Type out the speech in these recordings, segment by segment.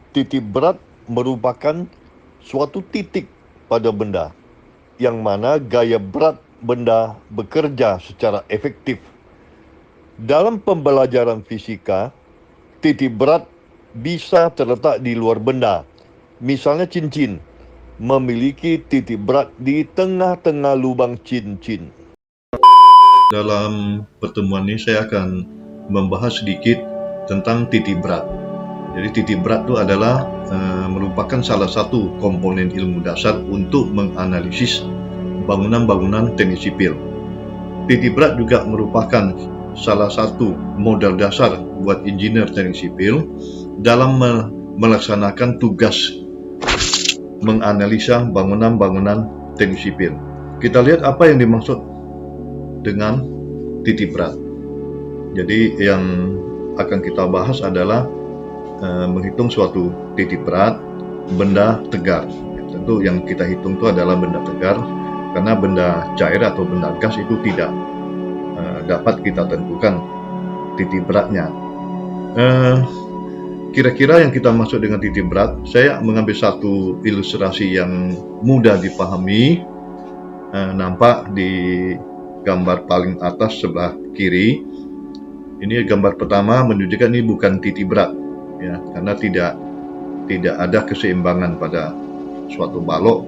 Titik berat merupakan suatu titik pada benda yang mana gaya berat benda bekerja secara efektif. Dalam pembelajaran fisika, titik berat bisa terletak di luar benda. Misalnya cincin memiliki titik berat di tengah-tengah lubang cincin. Dalam pertemuan ini saya akan membahas sedikit tentang titik berat. Jadi titik berat itu adalah merupakan salah satu komponen ilmu dasar untuk menganalisis bangunan-bangunan teknik sipil. Titik berat juga merupakan salah satu modal dasar buat engineer teknik sipil dalam melaksanakan tugas menganalisa bangunan-bangunan teknik sipil. Kita lihat apa yang dimaksud dengan titik berat. Jadi yang akan kita bahas adalah menghitung suatu titik berat benda tegar. Tentu yang kita hitung itu adalah benda tegar, karena benda cair atau benda gas itu tidak dapat kita tentukan titik beratnya. Kira-kira yang kita maksud dengan titik berat, saya mengambil satu ilustrasi yang mudah dipahami. Nampak di gambar paling atas sebelah kiri. Ini gambar pertama menunjukkan ini bukan titik berat, ya, karena tidak ada keseimbangan pada suatu balok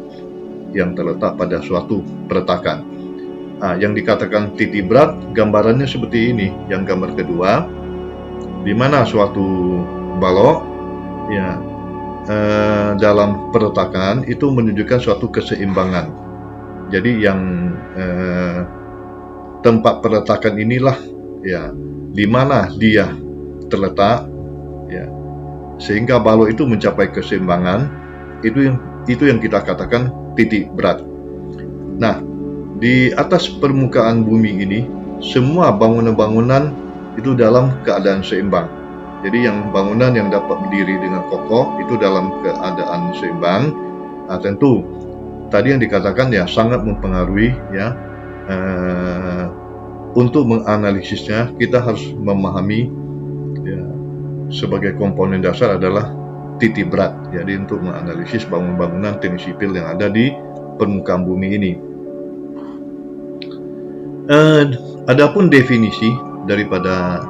yang terletak pada suatu peletakan. Yang dikatakan titik berat, gambarannya seperti ini. Yang gambar kedua, di mana suatu balok, ya, dalam peletakan itu menunjukkan suatu keseimbangan. Jadi yang tempat peletakan inilah, ya, di mana dia terletak, ya, sehingga balok itu mencapai keseimbangan. Itu yang kita katakan titik berat. Nah, di atas permukaan bumi ini semua bangunan-bangunan itu dalam keadaan seimbang. Jadi yang bangunan yang dapat berdiri dengan kokoh itu dalam keadaan seimbang. Tentu tadi yang dikatakan ya sangat mempengaruhi, ya. Untuk menganalisisnya kita harus memahami, ya, sebagai komponen dasar adalah titik berat. Jadi untuk menganalisis bangunan-bangunan teknik sipil yang ada di permukaan bumi ini. Adapun definisi daripada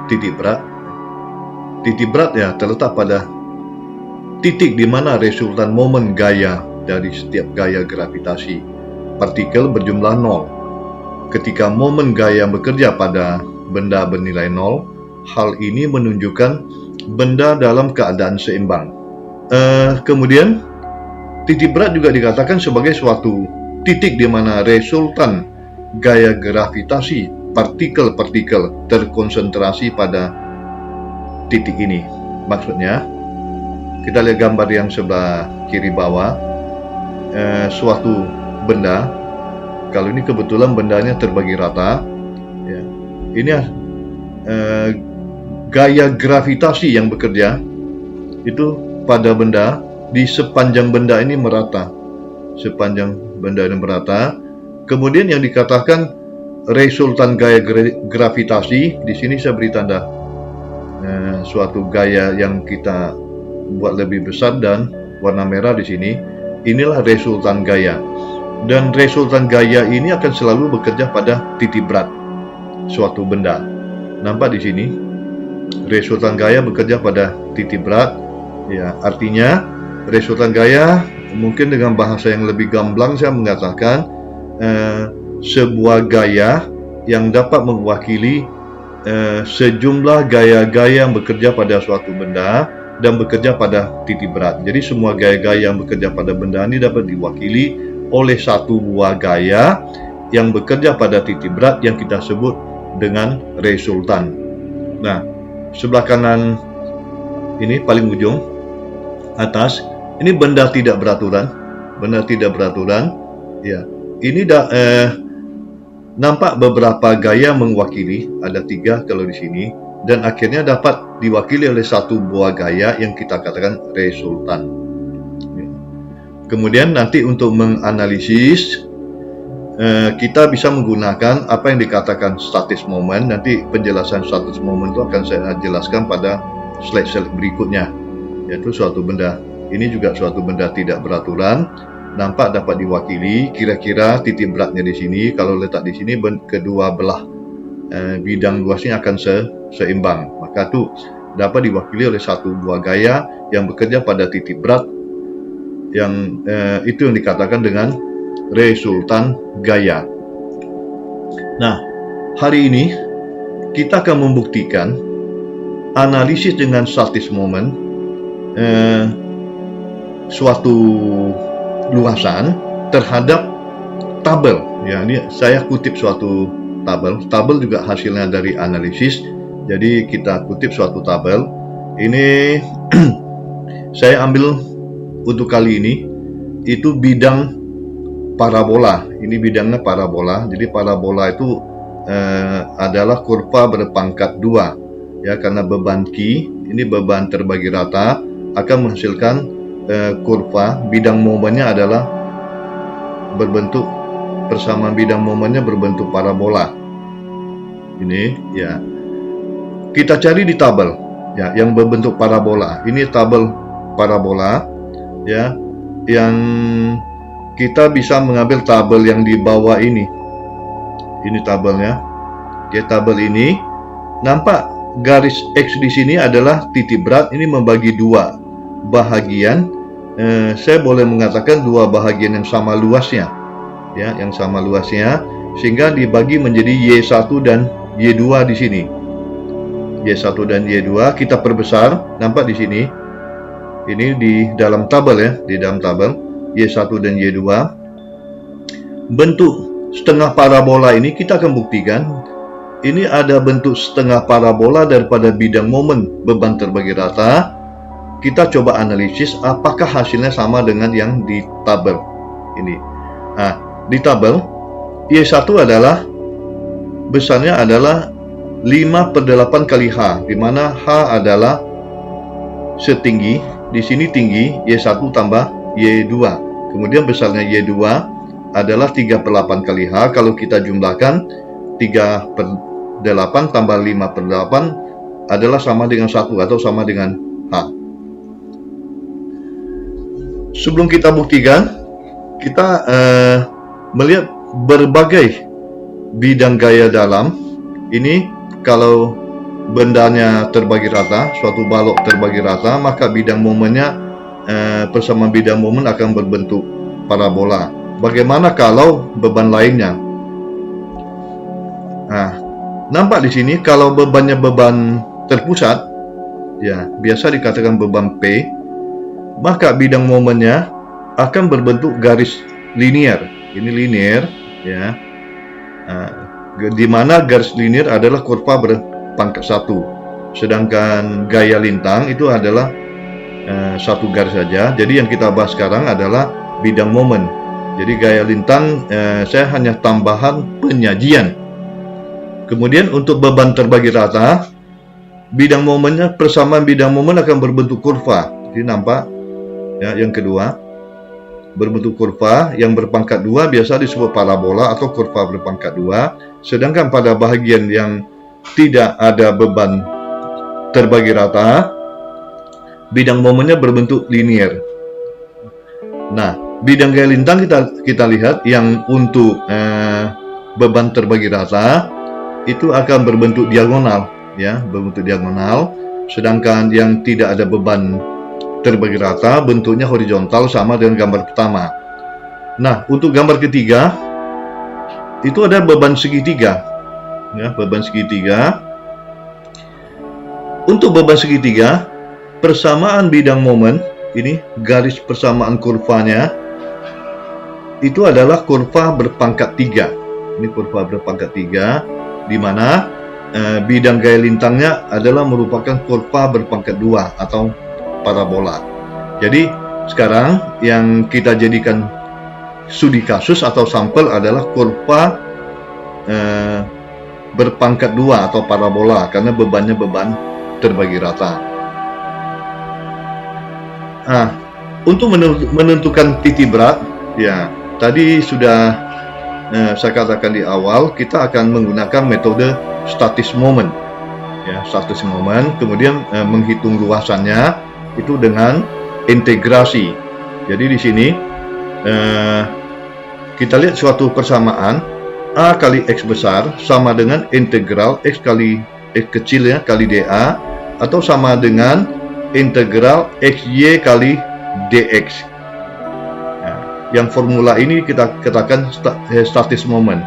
titik berat. Titik berat ya terletak pada titik di mana resultan momen gaya dari setiap gaya gravitasi partikel berjumlah 0. Ketika momen gaya bekerja pada benda bernilai 0, hal ini menunjukkan benda dalam keadaan seimbang. Kemudian, titik berat juga dikatakan sebagai suatu titik di mana resultan gaya gravitasi partikel-partikel terkonsentrasi pada titik ini. Maksudnya, kita lihat gambar yang sebelah kiri bawah, suatu benda. Kalau ini kebetulan bendanya terbagi rata, ya. Ini gaya gravitasi yang bekerja itu pada benda di sepanjang benda ini merata, sepanjang benda ini merata. Kemudian yang dikatakan resultan gaya gravitasi, di sini saya beri tanda suatu gaya yang kita buat lebih besar dan warna merah di sini. Inilah resultan gaya. Dan resultan gaya ini akan selalu bekerja pada titik berat suatu benda. Nampak di sini, resultan gaya bekerja pada titik berat. Ya, artinya resultan gaya, mungkin dengan bahasa yang lebih gamblang saya mengatakan sebuah gaya yang dapat mewakili sejumlah gaya-gaya yang bekerja pada suatu benda dan bekerja pada titik berat. Jadi semua gaya-gaya yang bekerja pada benda ini dapat diwakili oleh satu buah gaya yang bekerja pada titik berat yang kita sebut dengan resultan. Nah, sebelah kanan ini paling ujung atas, ini benda tidak beraturan. Benda tidak beraturan, ya. Ini nampak beberapa gaya mewakili, ada 3 kalau di sini, dan akhirnya dapat diwakili oleh satu buah gaya yang kita katakan resultan. Kemudian nanti untuk menganalisis, kita bisa menggunakan apa yang dikatakan statis moment. Nanti penjelasan statis moment itu akan saya jelaskan pada slide berikutnya. yaitu suatu benda. Ini juga suatu benda tidak beraturan, nampak dapat diwakili. Kira-kira titik beratnya di sini, kalau letak di sini kedua belah bidang luasnya akan seimbang. Maka itu dapat diwakili oleh satu buah gaya yang bekerja pada titik berat, yang itu yang dikatakan dengan resultan gaya. Nah, hari ini kita akan membuktikan analisis dengan statis moment suatu luasan terhadap tabel. Ya, ini saya kutip suatu tabel. Tabel juga hasilnya dari analisis. Jadi kita kutip suatu tabel. Ini saya ambil untuk kali ini itu bidang parabola. Ini bidangnya parabola. Jadi parabola itu adalah kurva berpangkat 2. Ya, karena beban Q, ini beban terbagi rata, akan menghasilkan kurva. Bidang momennya adalah berbentuk persamaan bidang momennya berbentuk parabola. Ini ya. Kita cari di tabel ya yang berbentuk parabola. Ini tabel parabola ya, yang kita bisa mengambil tabel yang di bawah ini. Ini tabelnya. Ya, tabel ini nampak garis X di sini adalah titik berat. Ini membagi dua bahagian. Saya boleh mengatakan dua bahagian yang sama luasnya. Ya, yang sama luasnya, sehingga dibagi menjadi Y1 dan Y2 di sini. Y1 dan Y2 kita perbesar, nampak di sini. Ini di dalam tabel ya, di dalam tabel Y1 dan Y2. Bentuk setengah parabola ini kita akan buktikan. Ini ada bentuk setengah parabola daripada bidang momen beban terbagi rata. Kita coba analisis apakah hasilnya sama dengan yang di tabel ini. Nah, di tabel Y1 adalah besarnya adalah 5/8 kali H, di mana H adalah setinggi, di sini tinggi Y1 tambah Y2. Kemudian besarnya Y2 adalah 3/8 kali H. Kalau kita jumlahkan 3/8 tambah 5/8 adalah sama dengan 1 atau sama dengan H. Sebelum kita buktikan, kita melihat berbagai bidang gaya dalam. Ini kalau bendanya terbagi rata, suatu balok terbagi rata, maka bidang momennya persamaan bidang momen akan berbentuk parabola. Bagaimana kalau beban lainnya? Nah, nampak di sini kalau bebannya beban terpusat, ya biasa dikatakan beban P, maka bidang momennya akan berbentuk garis linear. Ini linear, ya. Di mana garis linear adalah kurva berpangkat 1, sedangkan gaya lintang itu adalah satu garis saja. Jadi yang kita bahas sekarang adalah bidang momen. Jadi gaya lintang saya hanya tambahan penyajian. Kemudian untuk beban terbagi rata, bidang momennya persamaan bidang momen akan berbentuk kurva. Jadi nampak ya, yang kedua berbentuk kurva yang berpangkat 2 biasa disebut parabola atau kurva berpangkat 2. Sedangkan pada bahagian yang tidak ada beban terbagi rata, bidang momennya berbentuk linear. Nah, bidang gaya lintang kita lihat yang untuk beban terbagi rata itu akan berbentuk diagonal, ya, berbentuk diagonal. Sedangkan yang tidak ada beban terbagi rata bentuknya horizontal, sama dengan gambar pertama. Nah, untuk gambar ketiga itu ada beban segitiga, ya, beban segitiga. Untuk beban segitiga, persamaan bidang momen ini garis persamaan kurvanya itu adalah kurva berpangkat 3. Ini kurva berpangkat 3, di mana bidang gaya lintangnya adalah merupakan kurva berpangkat 2 atau parabola. Jadi sekarang yang kita jadikan studi kasus atau sampel adalah kurva berpangkat 2 atau parabola, karena bebannya beban terbagi rata. Nah, untuk menentukan titik berat, ya tadi sudah saya katakan di awal, kita akan menggunakan metode statis moment. Ya, statis moment, kemudian menghitung luasannya, itu dengan integrasi. Jadi di sini kita lihat suatu persamaan A kali X besar sama dengan integral X kali X kecil ya kali dA, atau sama dengan integral XY kali dx. Nah, yang formula ini kita katakan statis moment.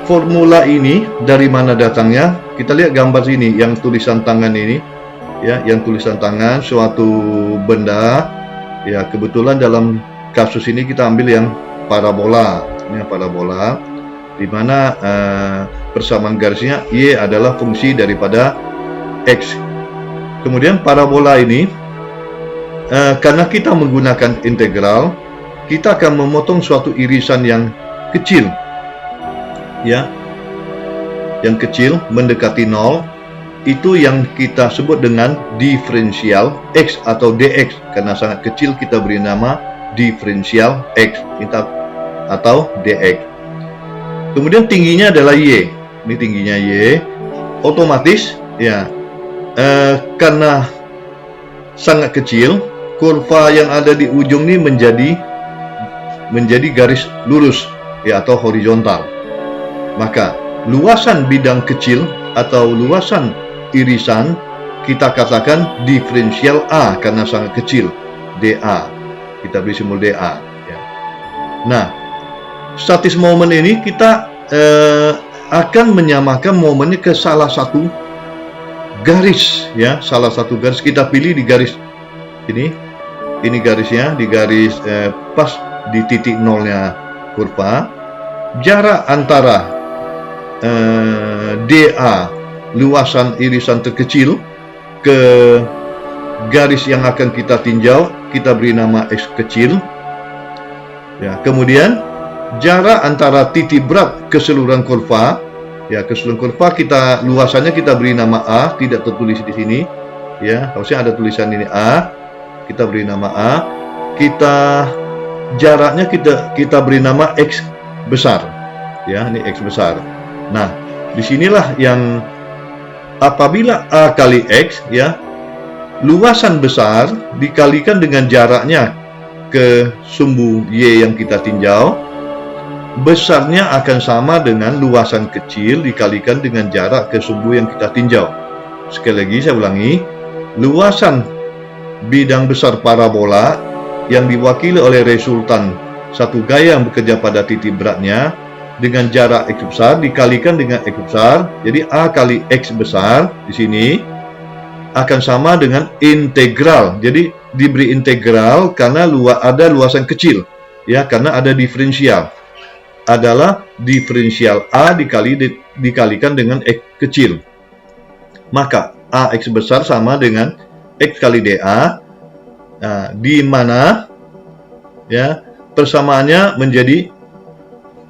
Formula ini dari mana datangnya? Kita lihat gambar sini yang tulisan tangan ini ya, yang tulisan tangan suatu benda ya, kebetulan dalam kasus ini kita ambil yang parabola. Ini parabola di mana persamaan garisnya Y adalah fungsi daripada X. Kemudian parabola ini karena kita menggunakan integral, kita akan memotong suatu irisan yang kecil ya, yang kecil mendekati 0. Itu yang kita sebut dengan diferensial X atau dx. Karena sangat kecil kita beri nama diferensial X atau dx. Kemudian tingginya adalah Y. Ini tingginya Y. Otomatis ya, karena sangat kecil, kurva yang ada di ujung ini menjadi garis lurus ya, atau horizontal. Maka luasan bidang kecil atau luasan irisan kita katakan diferensial A karena sangat kecil, dA. Kita beri simbol dA ya. Nah, statis moment ini kita akan menyamakan momennya ke salah satu garis ya, salah satu garis. Kita pilih di garis ini garisnya, di garis pas di titik nolnya kurva. Jarak antara dA, luasan irisan terkecil, ke garis yang akan kita tinjau kita beri nama X kecil ya. Kemudian jarak antara titik berat keseluruhan kurva ya, keseluruhan kurva kita luasannya kita beri nama A, tidak tertulis di sini ya, harusnya ada tulisan ini A, kita beri nama A. Jaraknya kita beri nama X besar ya, ini X besar. Nah, disinilah yang apabila A kali X ya, luasan besar dikalikan dengan jaraknya ke sumbu Y yang kita tinjau, besarnya akan sama dengan luasan kecil dikalikan dengan jarak ke sumbu yang kita tinjau. Sekali lagi saya ulangi, luasan bidang besar parabola yang diwakili oleh resultan satu gaya yang bekerja pada titik beratnya dengan jarak X besar dikalikan dengan X besar, jadi A kali X besar di sini akan sama dengan integral. Jadi diberi integral karena ada luasan kecil ya, karena ada diferensial, adalah diferensial A dikalikan dengan X kecil. Maka AX besar sama dengan X kali dA, di mana ya persamaannya menjadi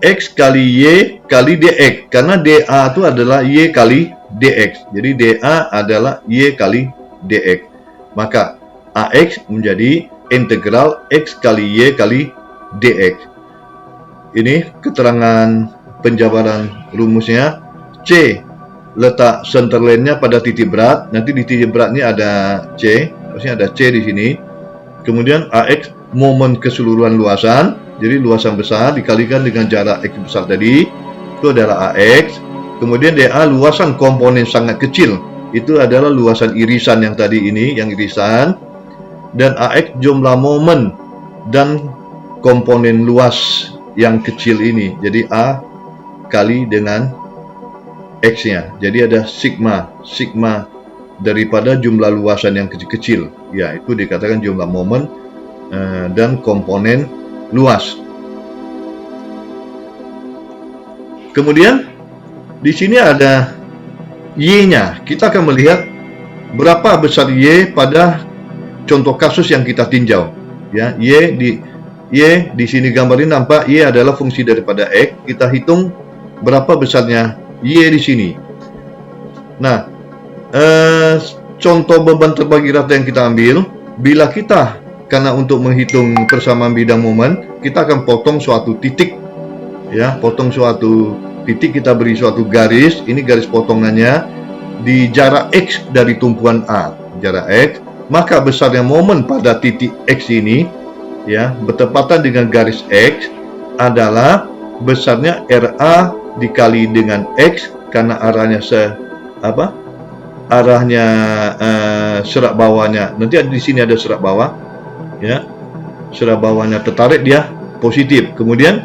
X kali Y kali dx, karena dA itu adalah Y kali dx. Jadi dA adalah Y kali dx. Maka AX menjadi integral X kali Y kali dx. Ini keterangan penjabaran rumusnya. C, letak center line-nya pada titik berat. Nanti di titik berat ini ada C, harusnya ada C di sini. Kemudian AX momen keseluruhan luasan. Jadi luasan besar dikalikan dengan jarak X besar tadi, itu adalah AX. Kemudian dA luasan komponen sangat kecil, itu adalah luasan irisan yang tadi ini, yang irisan. Dan AX jumlah momen dan komponen luas yang kecil ini. Jadi A kali dengan X-nya. Jadi ada sigma daripada jumlah luasan yang kecil-kecil. Ya, itu dikatakan jumlah momen dan komponen luas. Kemudian di sini ada Y-nya. Kita akan melihat berapa besar Y pada contoh kasus yang kita tinjau. Ya, Y di sini gambar ini nampak Y adalah fungsi daripada X. Kita hitung berapa besarnya Y di sini. Nah, contoh beban terbagi rata yang kita ambil, bila kita karena untuk menghitung persamaan bidang momen, kita akan potong suatu titik ya, potong suatu titik, kita beri suatu garis, ini garis potongannya di jarak X dari tumpuan A. jarak X, maka besarnya momen pada titik X ini ya bertepatan dengan garis X adalah besarnya RA dikali dengan X karena arahnya arahnya serak bawahnya. Nanti di sini ada serak bawah ya. Serak bawahnya tertarik, dia positif. Kemudian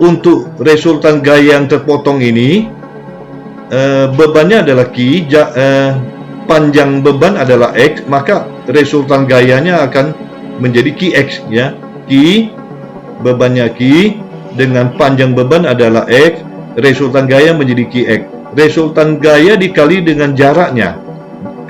untuk resultan gaya yang terpotong ini bebannya adalah Q, panjang beban adalah X, maka resultan gayanya akan menjadi QX ya. Q, bebannya Q dengan panjang beban adalah X, resultan gaya menjadi QX. Resultan gaya dikali dengan jaraknya.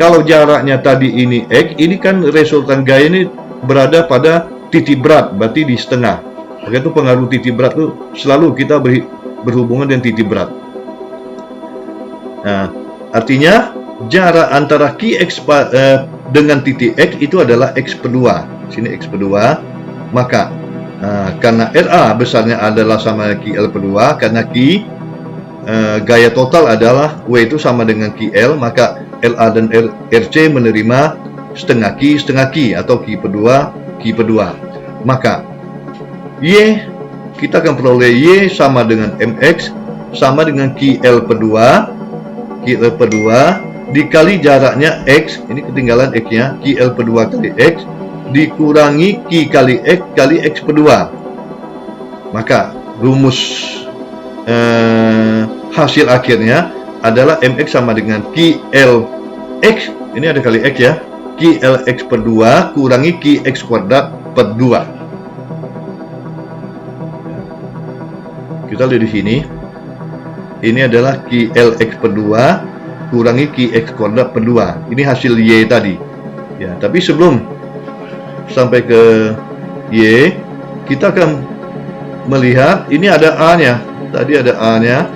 Kalau jaraknya tadi ini X, ini kan resultan gaya ini berada pada titik berat, berarti di setengah. Maka itu pengaruh titik berat itu selalu kita berhubungan dengan titik berat. Nah, artinya jarak antara QX dengan titik X itu adalah X per 2. Sini X per 2. Maka karena RA besarnya adalah sama QL per 2, karena Q gaya total adalah W itu sama dengan QL, maka LA dan RC menerima setengah Q atau Q per 2, Q per 2. Maka Y, kita akan peroleh Y sama dengan MX sama dengan QL per 2, QL per 2 dikali jaraknya X, ini ketinggalan X-nya, QL per 2 kali X dikurangi Q kali X per 2. Maka rumus hasil akhirnya adalah MX sama dengan QLX, ini ada kali X ya, QLX per 2 kurangi QX kuadrat per 2. Kita lihat di sini, ini adalah QLX per 2 kurangi QX kuadrat per 2. Ini hasil Y tadi ya. Tapi sebelum sampai ke Y, kita akan melihat ini ada A-nya. Tadi ada A-nya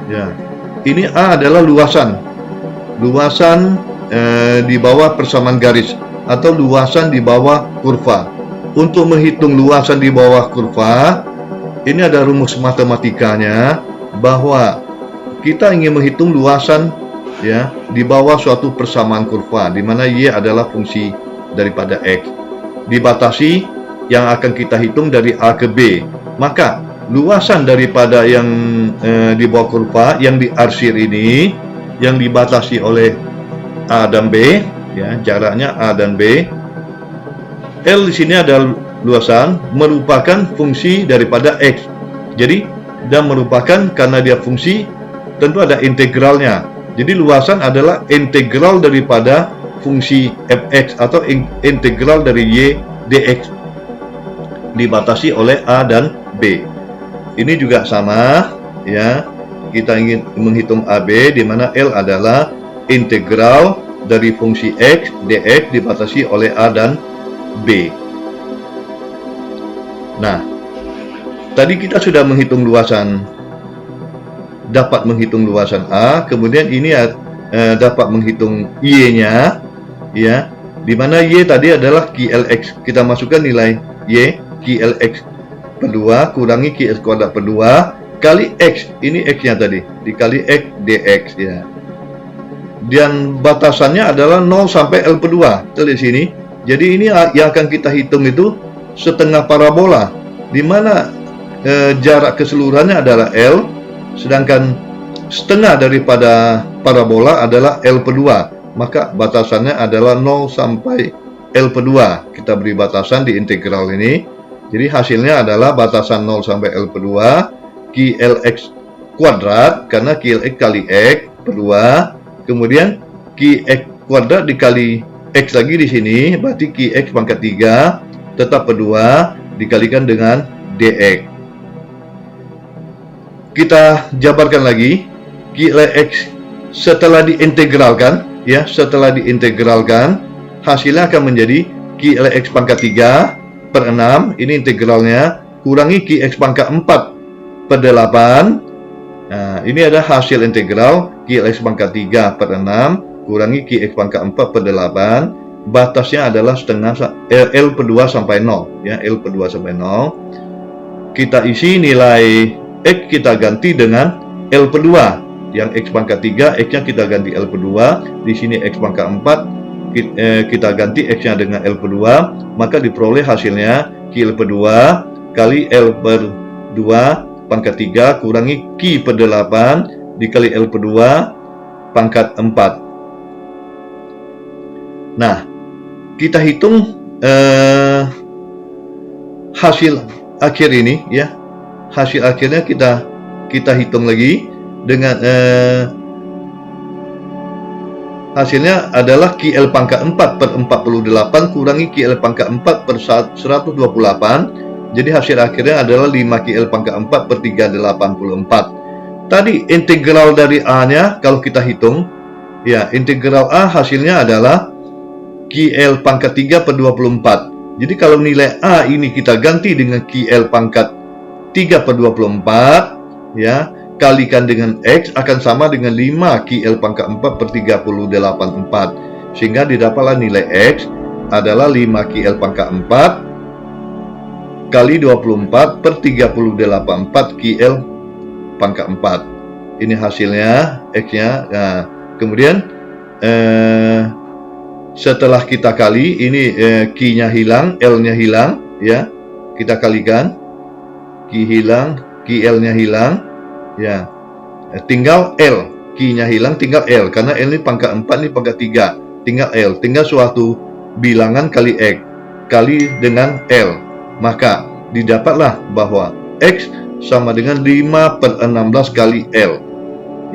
ya. Ini A adalah luasan di bawah persamaan garis atau luasan di bawah kurva. Untuk menghitung luasan di bawah kurva, ini ada rumus matematikanya bahwa kita ingin menghitung luasan ya di bawah suatu persamaan kurva di mana Y adalah fungsi daripada X. Dibatasi yang akan kita hitung dari A ke B. Maka luasan daripada yang di bawah kurva yang diarsir ini yang dibatasi oleh A dan B ya, jaraknya A dan B. L di sini ada luasan merupakan fungsi daripada X. Jadi dan merupakan karena dia fungsi tentu ada integralnya. Jadi luasan adalah integral daripada fungsi fx atau integral dari y dx dibatasi oleh A dan B. Ini juga sama ya. Kita ingin menghitung AB di mana L adalah integral dari fungsi X dx dibatasi oleh A dan B. Nah, tadi kita sudah menghitung luasan, dapat menghitung luasan A, kemudian ini dapat menghitung Y-nya ya. Di mana Y tadi adalah QLX. Kita masukkan nilai Y QLX per 2 kurangi QX kuadrat per 2 kali X, ini X-nya tadi, dikali X dx ya. Dan batasannya adalah 0 sampai L per 2. Kita lihat sini. Jadi ini yang akan kita hitung itu setengah parabola, di mana jarak keseluruhannya adalah L, sedangkan setengah daripada parabola adalah L per 2. Maka batasannya adalah 0 sampai L per 2. Kita beri batasan di integral ini. Jadi hasilnya adalah batasan 0 sampai L per 2 QLX kuadrat, karena QLX kali X per 2, kemudian QX kuadrat dikali X lagi di sini, berarti QX pangkat 3 tetap per 2 dikalikan dengan DX. Kita jabarkan lagi QLX setelah diintegralkan ya, setelah diintegralkan hasilnya akan menjadi QLX pangkat 3 per 6, ini integralnya, kurangi QX pangkat 4 per 8. Nah, ini ada hasil integral QX pangkat 3 per 6 kurangi QX pangkat 4 per 8. Batasnya adalah setengah L per 2 sampai 0 ya, L per 2 sampai 0. Kita isi nilai X, kita ganti dengan L per 2 Yang X pangkat 3, X-nya kita ganti L per 2. Di sini X pangkat 4, kita ganti X-nya dengan L per 2. Maka diperoleh hasilnya Q L per 2 kali L per 2 pangkat 3 kurangi Q per 8 dikali L per 2 pangkat 4. Nah, kita hitung hasil akhir ini ya. Hasil akhirnya kita hitung lagi dengan hasilnya adalah QL pangkat 4 per 48 kurangi QL pangkat 4 per 128. Jadi hasil akhirnya adalah 5 QL pangkat 4 per 384. Tadi integral dari A-nya kalau kita hitung, ya integral A hasilnya adalah QL pangkat 3 per 24. Jadi kalau nilai A ini kita ganti dengan QL pangkat 3 per 24, ya, kalikan dengan X akan sama dengan 5 QL pangkat 4 per 384. Sehingga didapatlah nilai X adalah 5 QL pangkat 4 kali 24 per 384 QL pangkat 4. Ini hasilnya X-nya. Nah, kemudian setelah kita kali, ini Q-nya hilang, L-nya hilang, ya. Kita kalikan, Q hilang, QL-nya hilang, ya. Tinggal L, Q-nya hilang, tinggal L. Karena L ini pangkat 4, ini pangkat 3. Tinggal L, tinggal suatu bilangan kali X, kali dengan L. Maka didapatlah bahwa X sama dengan 5 per 16 kali L.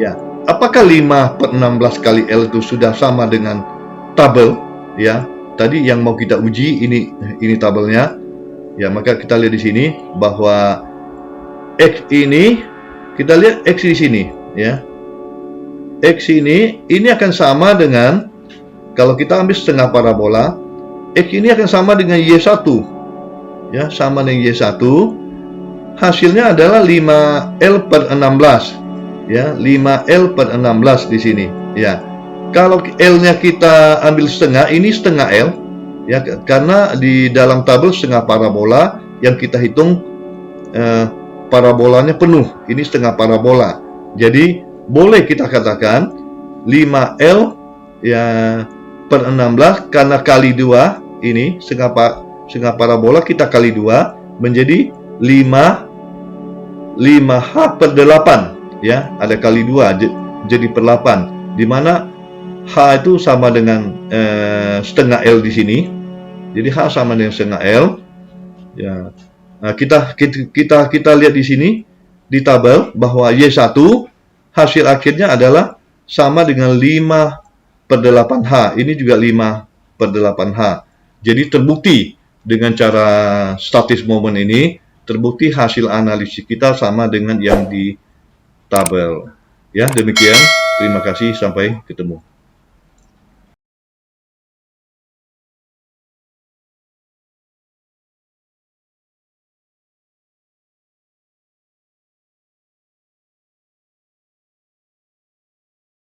Ya, apakah 5 per 16 kali L itu sudah sama dengan tabel, ya? Tadi yang mau kita uji ini tabelnya. Ya, maka kita lihat di sini bahwa X ini, kita lihat X di sini, ya. X ini akan sama dengan, kalau kita ambil setengah parabola, X ini akan sama dengan Y1. Ya, sama dengan Y1. Hasilnya adalah 5L per 16. Ya, 5L per 16 di sini, ya. Kalau L-nya kita ambil setengah, ini setengah L, ya, karena di dalam tabel setengah parabola yang kita hitung parabolanya penuh, ini setengah parabola. Jadi boleh kita katakan 5L ya per 16 karena kali 2 ini setengah parabola kita kali 2 menjadi 5H per 8, ya, ada kali 2 jadi per 8, di mana H itu sama dengan setengah L di sini. Jadi H sama dengan setengah L. Ya. Nah, kita lihat di sini di tabel bahwa Y1 hasil akhirnya adalah sama dengan 5 per 8H. Ini juga 5 per 8H. Jadi terbukti dengan cara statis moment ini, terbukti hasil analisis kita sama dengan yang di tabel. Ya, demikian. Terima kasih, sampai ketemu.